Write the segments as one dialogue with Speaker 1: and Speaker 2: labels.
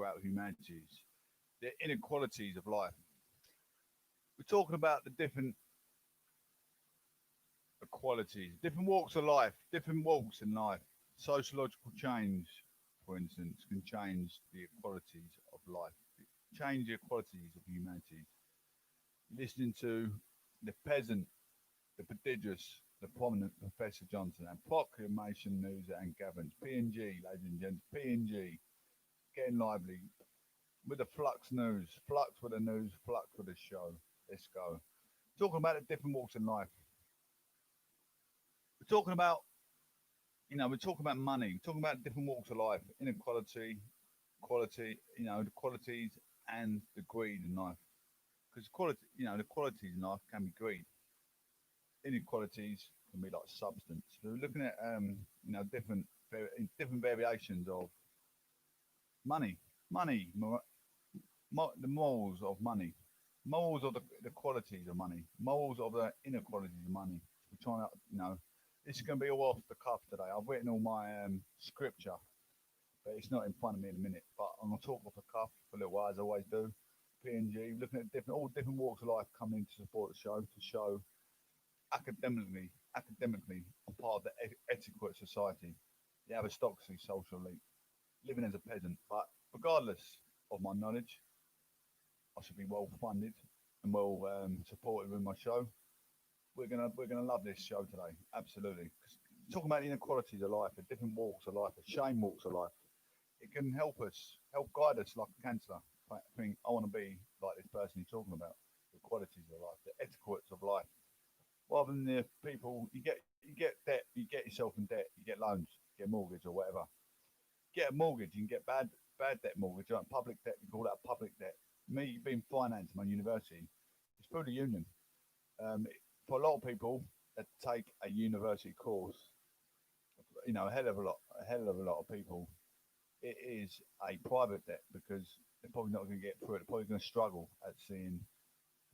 Speaker 1: throughout humanities, the inequalities of life. We're talking about the different equalities, different walks of life, different walks in life. Sociological change, for instance, can change the equalities of life, change the equalities of humanity. Listening to the peasant, the prodigious, the prominent Professor Johnson, and Proclamation News and Gavin's P&G, ladies and gents, P&G, getting lively with the Flux News, Flux with the news, Flux with the show. Let's go. Talking about the different walks in life. We're talking about, we're talking about money. We're talking about different walks of life, inequality, quality, the qualities and the greed in life. Because quality, the qualities in life can be greed. Inequalities can be like substance. So we're looking at, different variations of money, the morals of money, morals of the qualities of money, morals of the inequalities of money. We're trying to, this is going to be all off the cuff today. I've written all my scripture, but it's not in front of me in a minute. But I'm going to talk off the cuff for a little while, as I always do. P&G, looking at all different walks of life coming in to support the show, to show academically, I'm part of the etiquette society, the aristocracy social elite, living as a peasant. But regardless of my knowledge, I should be well funded and well supported with my show. We're gonna love this show today, absolutely. Talking about the inequalities of life, the different walks of life, the shame walks of life, it can help guide us like a counsellor. I think I want to be like this person you're talking about, the qualities of life, the etiquettes of life. Rather than the people, you get debt, you get yourself in debt, you get loans, you get a mortgage or whatever. Get a mortgage, you can get bad debt mortgage, like public debt, you call that public debt. Me being financed my university, it's through the union. For a lot of people that take a university course, a hell of a lot of people, it is a private debt because they're probably not going to get through it. They're probably going to struggle at seeing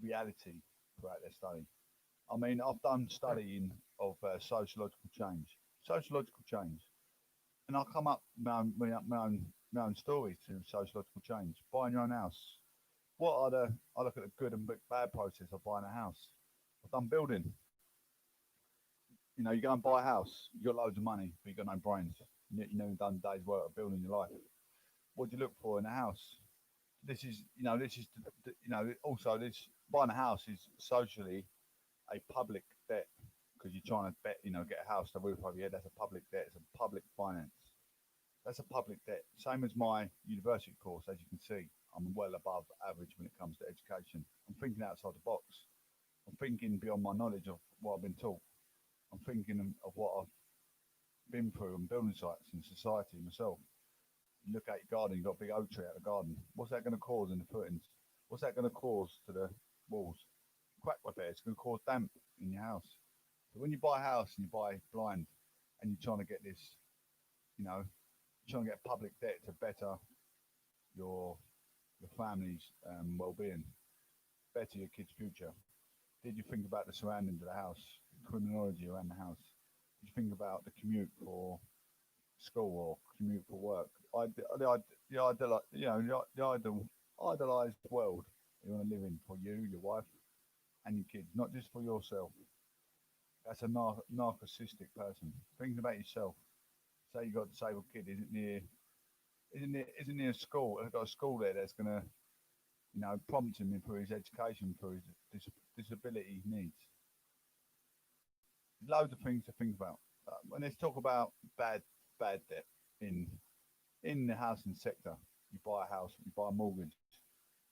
Speaker 1: reality throughout their study. I mean, I've done studying of sociological change, and I'll come up with my own stories to sociological change. Buying your own house. I look at the good and bad process of buying a house. I've done building. You go and buy a house, you got loads of money, but you got no brains. You never done a day's work of building your life. What do you look for in a house? Also this buying a house is socially a public debt because you're trying to get a house, the roof over your head. That's a public debt. It's a public finance. That's a public debt. Same as my university course, as you can see, I'm well above average when it comes to education. I'm thinking outside the box. I'm thinking beyond my knowledge of what I've been taught. I'm thinking of what I've been through on building sites in society myself. You look at your garden, you've got a big oak tree out of the garden. What's that going to cause in the footings? What's that going to cause to the walls? Crack repair. It's going to cause damp in your house. So when you buy a house and you buy blind and you're trying to get this, you're trying to get public debt to better your family's well-being, better your kids' future. Did you think about the surroundings of the house, the criminology around the house? Did you think about the commute for school or commute for work? The idealized world you want to live in for you, your wife, and your kids, not just for yourself. That's a narcissistic person. Thinking about yourself. Say you've got a disabled kid, isn't near a school. I've got a school there that's going to, prompt him for his education, for his disability needs. Loads of things to think about. When let's talk about bad debt in the housing sector. You buy a house, you buy a mortgage.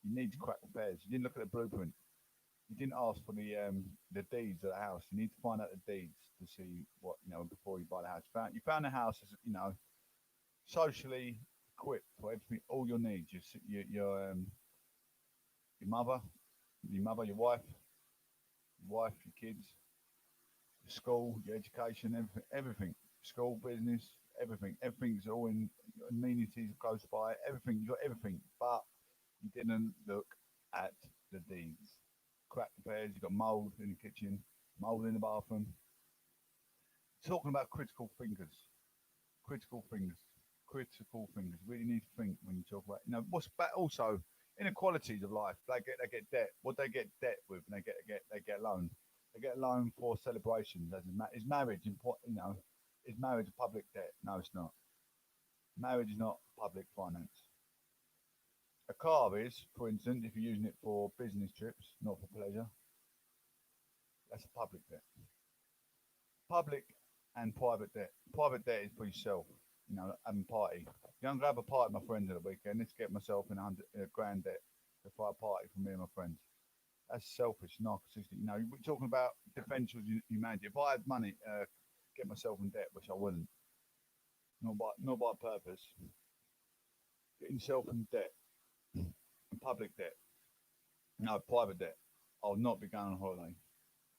Speaker 1: You need to crack repairs. You didn't look at the blueprint. You didn't ask for the deeds of the house. You need to find out the deeds to see what before you buy the house. You found the house as socially equipped for everything, all your needs. Your mother, your wife, your kids, your school, your education, everything. School, business, everything. Everything's all in amenities close by. Everything, you got everything, but you didn't look at the deeds. Crack repairs, you got mould in the kitchen, mould in the bathroom. Talking about critical thinkers, critical thinkers. Really need to think when you talk about, what's but also inequalities of life. They get debt. What they get debt with, and they get a loan. They get a loan for celebrations. Is marriage important? Is marriage a public debt? No, it's not. Marriage is not public finance. A car is, for instance, if you're using it for business trips, not for pleasure, that's a public debt. Public and private debt. Private debt is for yourself, having a party. I'm going to have a party with my friends at the weekend. Let's get myself in a grand debt to fly a party for me and my friends. That's selfish, narcissistic. We're talking about defense of humanity. If I had money, get myself in debt, which I wouldn't, not by purpose. Getting yourself in debt, public debt, no private debt. I'll not be going on holiday.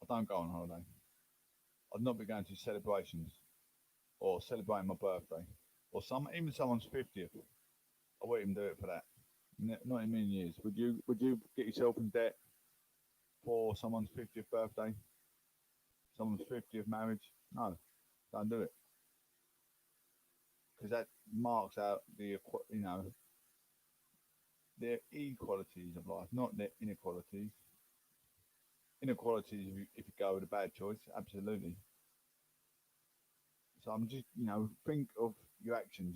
Speaker 1: I don't go on holiday. I'd not be going to celebrations or celebrating my birthday or even someone's 50th. I wouldn't even do it for that. Not in a million years. Would you get yourself in debt for someone's 50th birthday? Someone's 50th marriage? No, don't do it. Because that marks out the equalities of life, not the inequalities. Inequalities if you go with a bad choice, absolutely. So I'm just, think of your actions,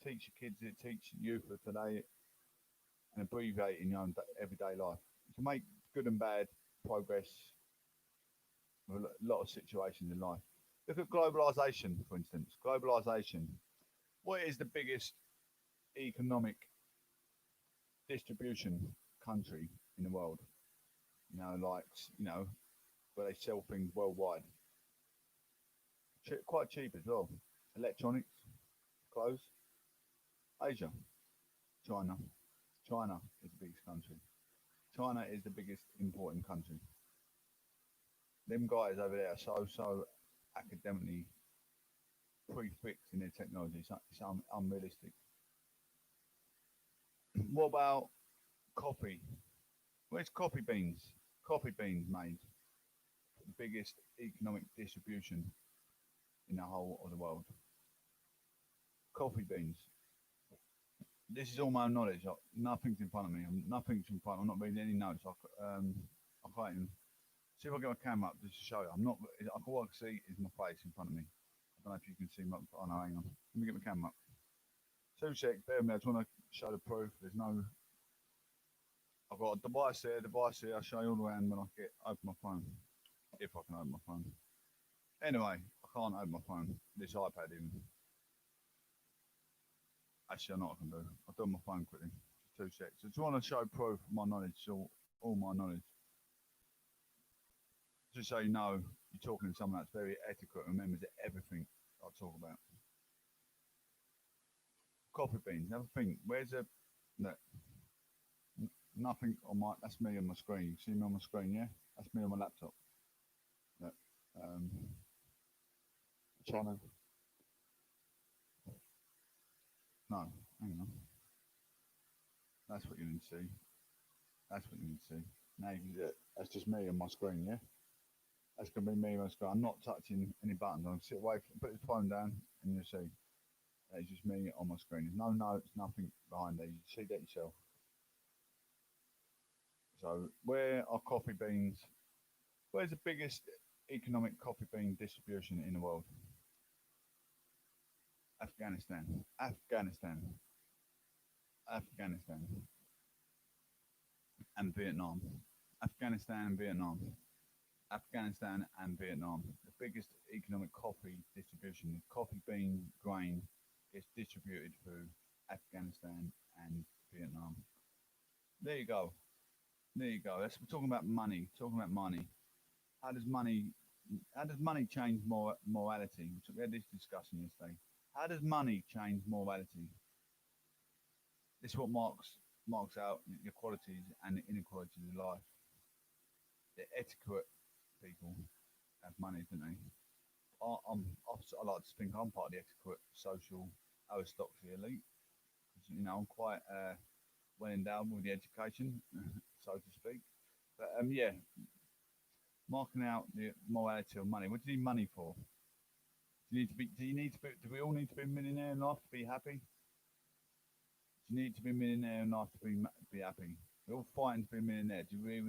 Speaker 1: teach your kids it, teach youth of today, and abbreviate in your own everyday life. You can make good and bad progress with a lot of situations in life. Look at globalization, for instance. Globalization. What is the biggest economic distribution country in the world? Where they sell things worldwide. Quite cheap as well. Electronics, clothes. Asia, China. China is the biggest country. China is the biggest importing country. Them guys over there are so academically prefixed in their technology. It's unrealistic. What about coffee? Where's coffee beans? Coffee beans made. The biggest economic distribution in the whole of the world. Coffee beans. This is all my knowledge. Nothing's in front of me. Nothing's in front. I'm not reading any notes. I can't even see if I get my camera up just to show you. I'm not. All I can see is my face in front of me. I don't know if you can see my. Oh no, hang on. Let me get my camera up. 2 seconds. Bear with me. I just want to show the proof. There's no. I've got a device here. I'll show you all around when I open my phone. If I can open my phone. Anyway, I can't open my phone. This iPad even. Actually, I know what I can do. I'll do it on my phone quickly. Just 2 seconds. I just want to show proof of my knowledge, all my knowledge. Just so you know, you're talking to someone that's very ethical and remembers everything I talk about. Coffee beans. Have a think. Where's the... No, nothing on my... That's me on my screen. You see me on my screen, yeah? That's me on my laptop. No, China. No, hang on. That's what you need to see. That's what you need to see. Now you can see it. That's just me on my screen, yeah? That's going to be me on my screen. I'm not touching any buttons. I'm going to sit away, put the phone down, and you'll see. That's just me on my screen. There's no notes, nothing behind there. You see that yourself. So, where are coffee beans? Where's the biggest economic coffee bean distribution in the world? Afghanistan. Afghanistan. Afghanistan. And Vietnam. Afghanistan and Vietnam. Afghanistan and Vietnam. The biggest economic coffee distribution. The coffee bean grain gets distributed through Afghanistan and Vietnam. There you go. There you go. We're talking about money. Talking about money. How does money change morality? We had this discussion yesterday. How does money change morality? This is what marks out the qualities and the inequalities of life. The etiquette people have money, don't they? I like to think I'm part of the etiquette social aristocracy elite. I'm quite well endowed with the education, so to speak. But yeah, marking out the morality of money. What do you need money for? Do you need to be? Do you need to be? Do we all need to be a millionaire in life to be happy? Do you need to be a millionaire in life to be happy? We're all fighting to be a millionaire. Do we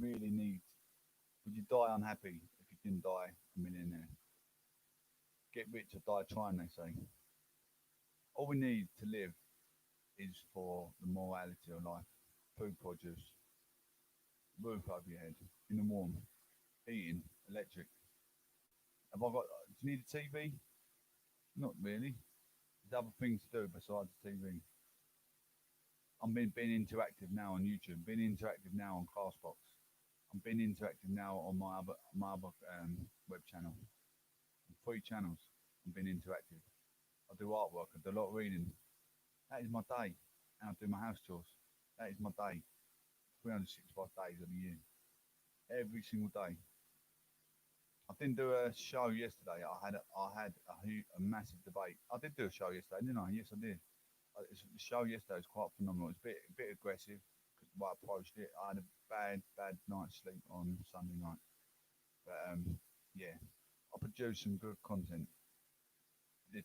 Speaker 1: really need? Would you die unhappy if you didn't die a millionaire? Get rich or die trying, they say. All we need to live is for the morality of life. Food produce, roof over your head, in the warm, heating, electric. Have I got? Do you need a TV? Not really. There's other things to do besides TV. I'm being interactive now on YouTube. Being interactive now on Castbox. I'm being interactive now on my other web channel. 3 channels. I'm being interactive. I do artwork. I do a lot of reading. That is my day. And I do my house chores. That is my day. 365 days of the year. Every single day. I didn't do a show yesterday. I had a massive debate. I did do a show yesterday, didn't I? Yes, I did. The show yesterday was quite phenomenal. It's a bit aggressive because the way I approached it. I had a bad night's sleep on Sunday night. But yeah, I produced some good content. The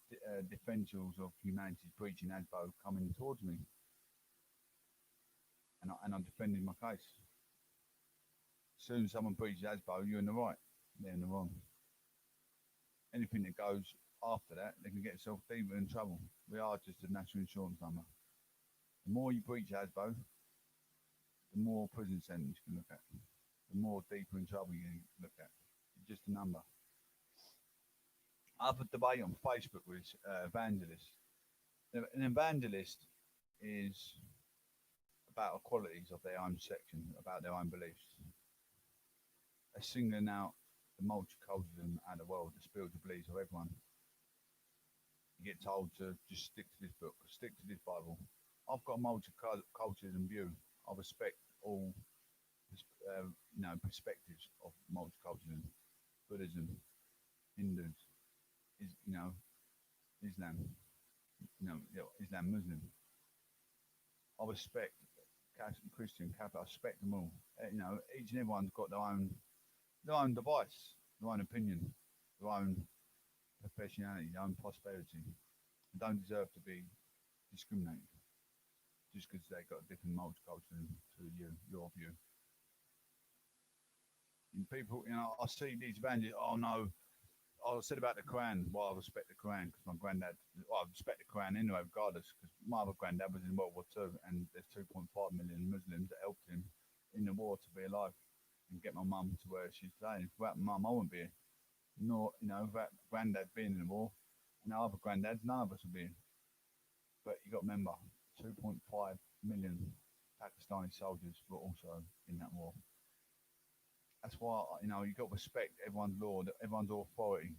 Speaker 1: defenders of humanity's breaching ASBO coming towards me, and I defended my case. As soon as someone breaches ASBO, you're in the right. They're in the wrong. Anything that goes after that, they can get themselves deeper in trouble. We are just a national insurance number. The more you breach ASBO, the more prison sentence you can look at. The more deeper in trouble you can look at. You're just a number. I have a debate on Facebook with evangelists. An evangelist is about qualities of their own section, about their own beliefs. They're singling out the multiculturalism out of the world, the spiritual beliefs of everyone. You get told to just stick to this book, stick to this Bible. I've got a multiculturalism view. I respect all perspectives of multiculturalism, Buddhism, Hindus, Islam, Islam, Muslim. I respect Catholic, Christian, Catholic. I respect them all. Each and everyone's got their own device, their own opinion, their own professionality, their own prosperity. They don't deserve to be discriminated just because they've got a different multicultural to your view. And people, I see these evangelists. Oh no, I said about the Quran. Well, I respect the Quran because my granddad. Well, I respect the Quran anyway, regardless. Because my other granddad was in World War II, and there's 2.5 million Muslims that helped him in the war to be alive and get my mum to where she's today. Without mum, I wouldn't be here. Nor, without granddad being in the war, and our other granddads, none of us would be here. But you got to remember, 2.5 million Pakistani soldiers were also in that war. That's why you got to respect everyone's law, everyone's authority.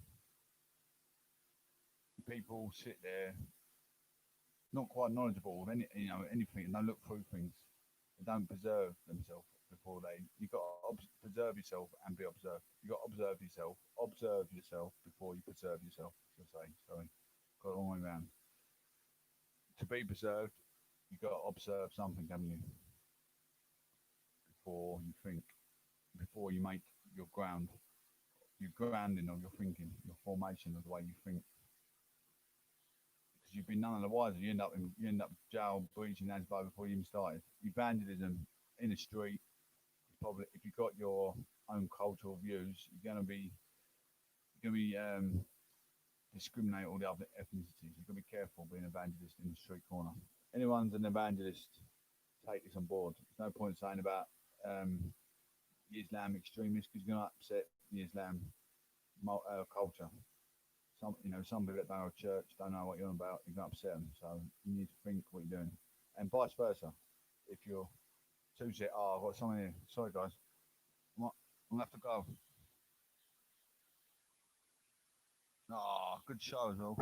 Speaker 1: People sit there, not quite knowledgeable of anything, and don't look through things. They don't preserve themselves before they. You got to preserve yourself and be observed. You got to observe yourself before you preserve yourself. Sorry, got it all the way around. To be preserved, you got to observe something, haven't you? Before you think, before you make your grounding of your thinking, your formation of the way you think. Because you've been none of the wiser, you end up jail breaching ASBO before you even started. Evangelism in the street, probably if you've got your own cultural views, you're going to be discriminate all the other ethnicities. You've got to be careful being an evangelist in the street corner. Anyone's an evangelist, take this on board. There's no point saying about the Islam extremists because you're going to upset the Islam culture. Some people that don't know church, don't know what you're on about, you're going to upset them. So you need to think what you're doing, and vice versa. If you're too set, I've got someone here. Sorry guys, I'm gonna have to go. Good show as well.